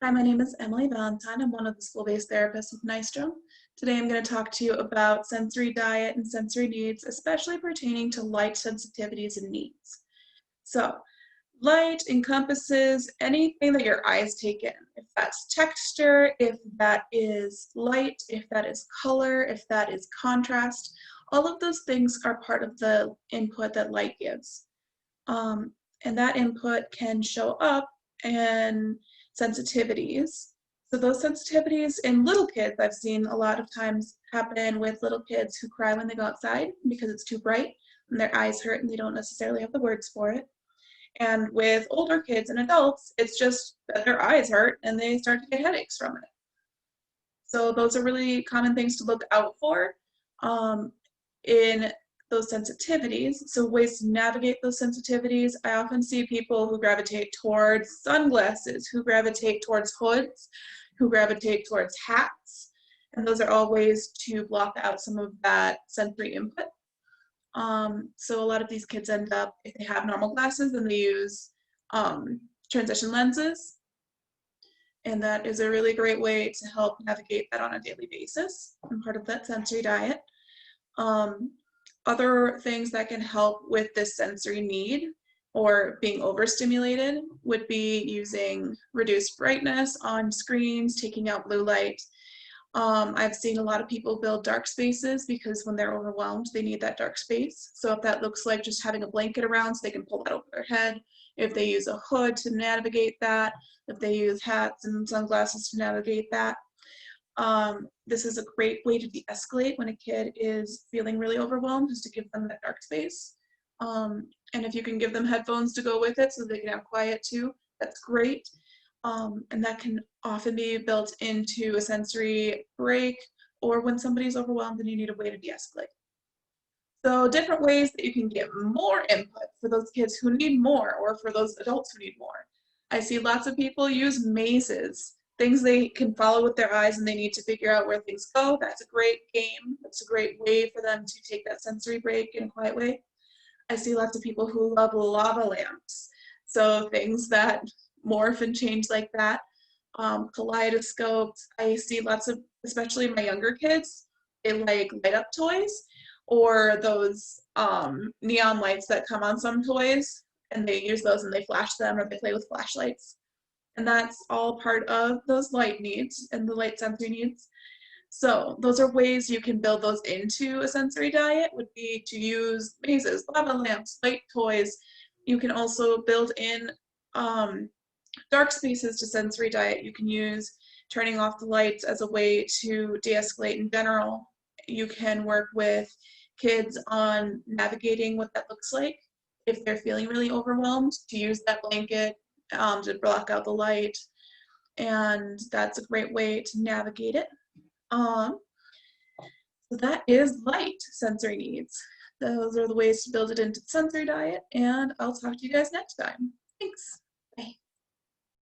Hi, my name is Emily Valentine. I'm one of the school-based therapists with Nystrom. Today I'm going to talk to you about sensory diet and sensory needs, especially pertaining to light sensitivities and needs. So, light encompasses anything that your eyes take in. If that's texture, if that is light, if that is color, if that is contrast, all of those things are part of the input that light gives. Um, and that input can show up in sensitivities. So those sensitivities in little kids, I've seen a lot of times happen with little kids who cry when they go outside because it's too bright and their eyes hurt and they don't necessarily have the words for it. And with older kids and adults, it's just that their eyes hurt and they start to get headaches from it. So those are really common things to look out for in those sensitivities. So ways to navigate those sensitivities, I often see people who gravitate towards sunglasses, who gravitate towards hoods, who gravitate towards hats, and those are all ways to block out some of that sensory input. So a lot of these kids end up, if they have normal glasses, then they use transition lenses. And that is a really great way to help navigate that on a daily basis and part of that sensory diet. Other things that can help with this sensory need or being overstimulated would be using reduced brightness on screens, taking out blue light. I've seen a lot of people build dark spaces because when they're overwhelmed, they need that dark space. So if that looks like just having a blanket around so they can pull that over their head, if they use a hood to navigate that, if they use hats and sunglasses to navigate that. This is a great way to de-escalate when a kid is feeling really overwhelmed, is to give them that dark space. And if you can give them headphones to go with it so they can have quiet too, that's great. And that can often be built into a sensory break or when somebody's overwhelmed and you need a way to de-escalate. So different ways that you can get more input for those kids who need more or for those adults who need more. I see lots of people use mazes, things they can follow with their eyes and they need to figure out where things go. That's a great game. That's a great way for them to take that sensory break in a quiet way. I see lots of people who love lava lamps. So things that morph and change like that. Kaleidoscopes. I see lots of, especially my younger kids, they like light up toys or those neon lights that come on some toys and they use those and they flash them or they play with flashlights. And that's all part of those light needs and the light sensory needs. So those are ways you can build those into a sensory diet would be to use mazes, lava lamps, light toys. You can also build in dark spaces to sensory diet. You can use turning off the lights as a way to de-escalate in general. You can work with kids on navigating what that looks like if they're feeling really overwhelmed, to use that blanket to block out the light, and that's a great way to navigate it. So that is light sensory needs. Those are the ways to build it into the sensory diet, and I'll talk to you guys next time. Thanks.